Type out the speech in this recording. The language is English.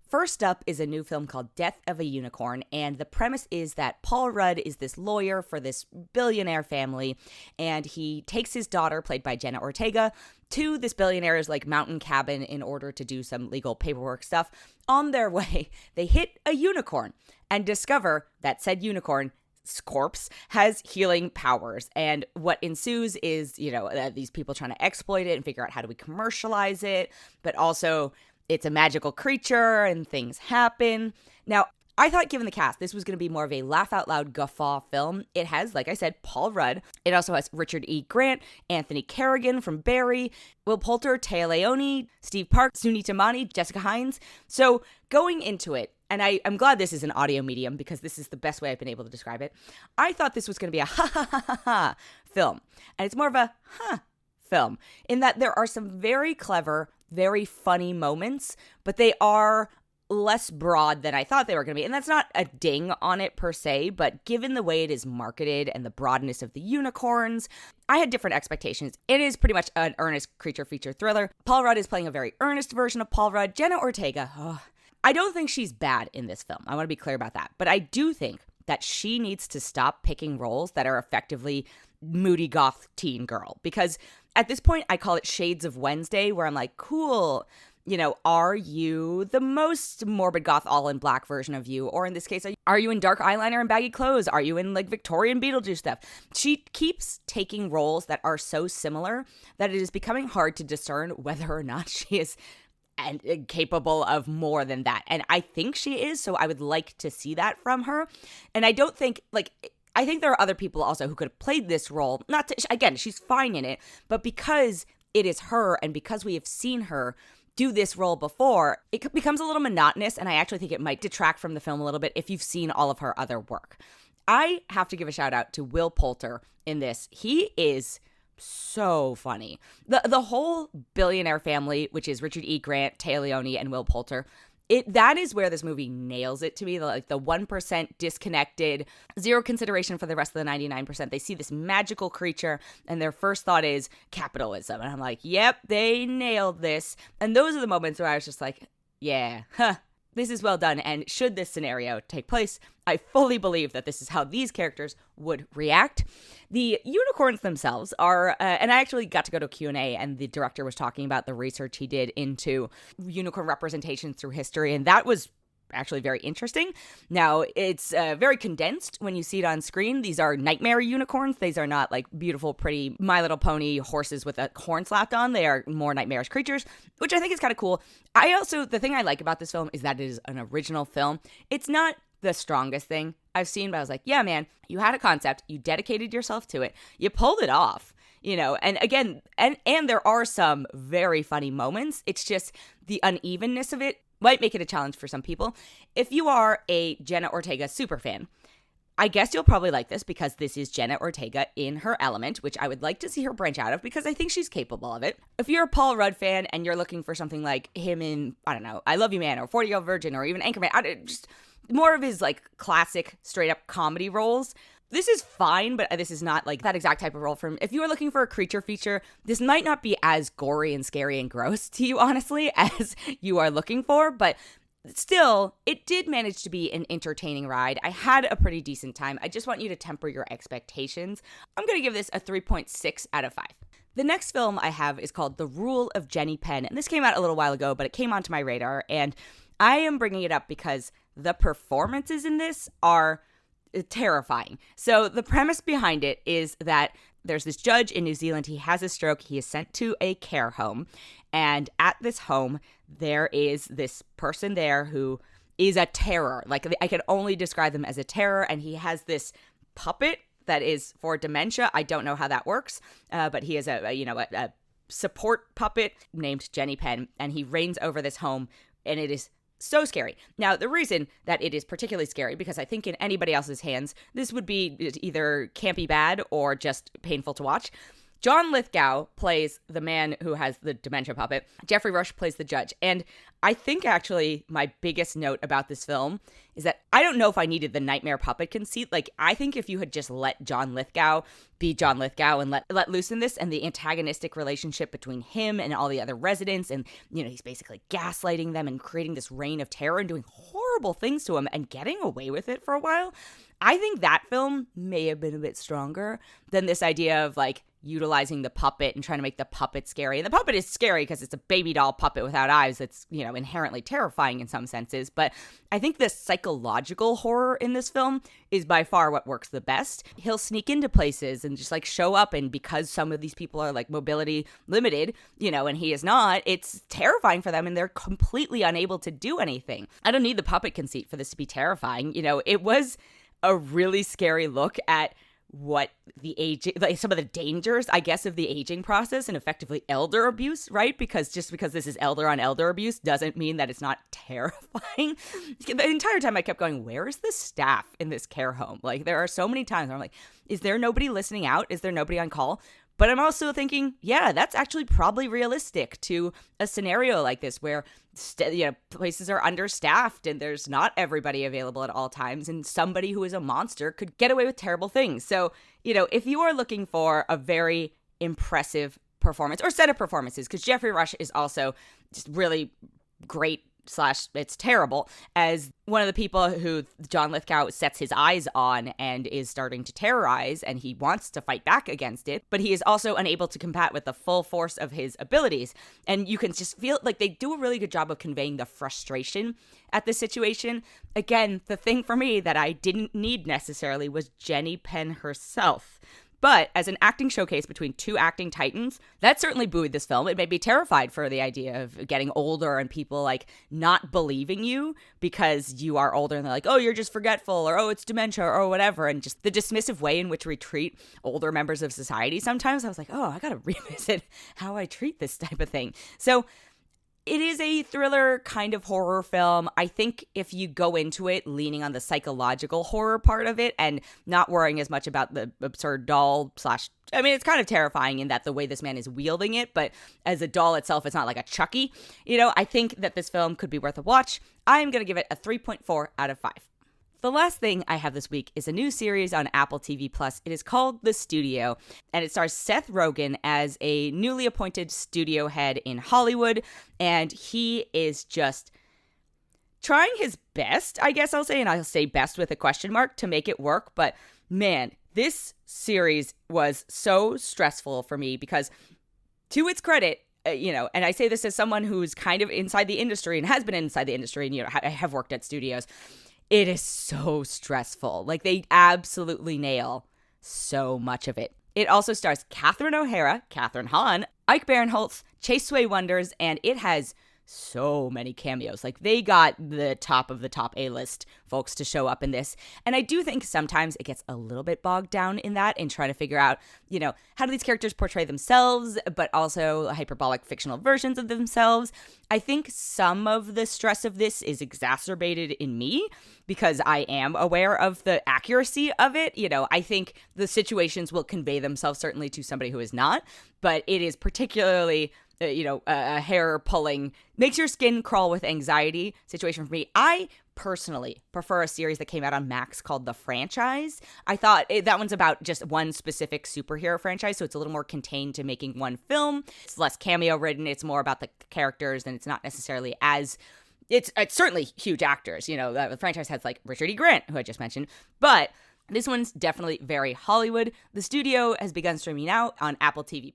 First up is a new film called Death of a Unicorn, and the premise is that Paul Rudd is this lawyer for this billionaire family, and he takes his daughter, played by Jenna Ortega, to this billionaire's mountain cabin in order to do some legal paperwork stuff. On their way, they hit a unicorn and discover that said unicorn corpse has healing powers, and what ensues is these people trying to exploit it and figure out how do we commercialize it, but also it's a magical creature and things happen. Now, I thought given the cast, this was going to be more of a laugh-out-loud guffaw film. It has, like I said, Paul Rudd. It also has Richard E. Grant, Anthony Carrigan from Barry, Will Poulter, Téa Leoni, Steve Park, Sunita Mani, Jessica Hines. So going into it, and I'm glad this is an audio medium because this is the best way I've been able to describe it, I thought this was going to be a ha-ha-ha-ha film. And it's more of a film in that there are some very clever, very funny moments, but they are less broad than I thought they were going to be. And that's not a ding on it per se, but given the way it is marketed and the broadness of the unicorns, I had different expectations. It is pretty much an earnest creature feature thriller. Paul Rudd is playing a very earnest version of Paul Rudd. Jenna Ortega, I don't think she's bad in this film. I want to be clear about that. But I do think that she needs to stop picking roles that are effectively moody goth teen girl. Because at this point, I call it Shades of Wednesday, where I'm like, cool, are you the most morbid goth all in black version of you? Or in this case, are you in dark eyeliner and baggy clothes? Are you in Victorian Beetlejuice stuff? She keeps taking roles that are so similar that it is becoming hard to discern whether or not she is and capable of more than that. And I think she is, so I would like to see that from her. And I don't think, I think there are other people also who could have played this role. Not to, again, she's fine in it, but because it is her and because we have seen her do this role before, it becomes a little monotonous, and I actually think it might detract from the film a little bit if you've seen all of her other work. I have to give a shout out to Will Poulter in this. He is so funny. The whole billionaire family, which is Richard E. Grant, Téa Leoni, and Will Poulter, that is where this movie nails it to me. The 1% disconnected, zero consideration for the rest of the 99%. They see this magical creature and their first thought is capitalism. And I'm like, yep, they nailed this. And those are the moments where I was just like, yeah, this is well done. And should this scenario take place, I fully believe that this is how these characters would react. The unicorns themselves are, and I actually got to go to a Q&A, and the director was talking about the research he did into unicorn representations through history, and that was actually very interesting. Now, it's very condensed when you see it on screen. These are nightmare unicorns. These are not beautiful, pretty My Little Pony horses with a horn slapped on. They are more nightmarish creatures, which I think is kind of cool. The thing I like about this film is that it is an original film. It's not the strongest thing I've seen, but I was like, yeah, man, you had a concept, you dedicated yourself to it, you pulled it off, and again, and there are some very funny moments. It's just the unevenness of it might make it a challenge for some people. If you are a Jenna Ortega superfan, I guess you'll probably like this because this is Jenna Ortega in her element, which I would like to see her branch out of because I think she's capable of it. If you're a Paul Rudd fan and you're looking for something like him in, I don't know, I Love You Man or 40-Year-Old Virgin or even Anchorman, just more of his classic straight up comedy roles, this is fine, but this is not that exact type of role for him. If you are looking for a creature feature, this might not be as gory and scary and gross to you, honestly, as you are looking for, but still, it did manage to be an entertaining ride. I had a pretty decent time. I just want you to temper your expectations. I'm going to give this a 3.6 out of 5. The next film I have is called The Rule of Jenny Penn, and this came out a little while ago, but it came onto my radar, and I am bringing it up because the performances in this are terrifying. So the premise behind it is that there's this judge in New Zealand. He has a stroke. He is sent to a care home. And at this home, there is this person there who is a terror. I can only describe them as a terror. And he has this puppet that is for dementia. I don't know how that works. But he is a support puppet named Jenny Penn. And he reigns over this home. And it is so scary. Now, the reason that it is particularly scary, because I think in anybody else's hands, this would be either campy bad or just painful to watch. John Lithgow plays the man who has the dementia puppet. Jeffrey Rush plays the judge. And I think actually my biggest note about this film is that I don't know if I needed the nightmare puppet conceit. Like, I think if you had just let John Lithgow be John Lithgow and let loose in this, and the antagonistic relationship between him and all the other residents, and, you know, he's basically gaslighting them and creating this reign of terror and doing horrible things to them and getting away with it for a while, I think that film may have been a bit stronger than this idea of, like, utilizing the puppet and trying to make the puppet scary. And the puppet is scary because it's a baby doll puppet without eyes that's, you know, inherently terrifying in some senses. But I think the psychological horror in this film is by far what works the best. He'll sneak into places and just, like, show up, and because some of these people are, like, mobility limited, you know, and he is not, it's terrifying for them and they're completely unable to do anything. I don't need the puppet conceit for this to be terrifying. You know, it was a really scary look at what the age, like some of the dangers, I guess, of the aging process and effectively elder abuse, right? Because just because this is elder on elder abuse doesn't mean that it's not terrifying. The entire time I kept going, where is the staff in this care home? Like, there are so many times where I'm like, is there nobody listening out? Is there nobody on call? But I'm also thinking, yeah, that's actually probably realistic to a scenario like this where places are understaffed and there's not everybody available at all times, and somebody who is a monster could get away with terrible things. So, you know, if you are looking for a very impressive performance or set of performances, because Jeffrey Rush is also just really great / it's terrible as one of the people who John Lithgow sets his eyes on and is starting to terrorize, and he wants to fight back against it, but he is also unable to combat with the full force of his abilities. And you can just feel like they do a really good job of conveying the frustration at this situation. Again, the thing for me that I didn't need necessarily was Jenny Penn herself. But as an acting showcase between two acting titans, that certainly buoyed this film. It made me terrified for the idea of getting older and people, like, not believing you because you are older and they're like, oh, you're just forgetful, or oh, it's dementia, or whatever. And just the dismissive way in which we treat older members of society sometimes, I was like, oh, I gotta revisit how I treat this type of thing. So it is a thriller kind of horror film. I think if you go into it leaning on the psychological horror part of it and not worrying as much about the absurd doll / I mean, it's kind of terrifying in that the way this man is wielding it, but as a doll itself, it's not like a Chucky. You know, I think that this film could be worth a watch. I'm going to give it a 3.4 out of 5. The last thing I have this week is a new series on Apple TV+. It is called The Studio, and it stars Seth Rogen as a newly appointed studio head in Hollywood, and he is just trying his best, I guess I'll say, and I'll say best with a question mark, to make it work. But man, this series was so stressful for me because, to its credit, you know, and I say this as someone who's kind of inside the industry and has been inside the industry and, you know, I have worked at studios. It is so stressful. Like, they absolutely nail so much of it. It also stars Catherine O'Hara, Catherine Hahn, Ike Barinholtz, Chase Sway Wonders, and it has so many cameos. Like, they got the top of the top A-list folks to show up in this. And I do think sometimes it gets a little bit bogged down in that and trying to figure out, you know, how do these characters portray themselves, but also hyperbolic fictional versions of themselves. I think some of the stress of this is exacerbated in me because I am aware of the accuracy of it. You know, I think the situations will convey themselves certainly to somebody who is not, but it is particularly a hair pulling, makes your skin crawl with anxiety situation for me. I personally prefer a series that came out on Max called The Franchise. I thought that one's about just one specific superhero franchise, so it's a little more contained to making one film. It's less cameo ridden. It's more about the characters, and it's not necessarily as it's certainly huge actors. You know, the franchise has like Richard E. Grant, who I just mentioned, but this one's definitely very Hollywood. The Studio has begun streaming out on Apple TV+.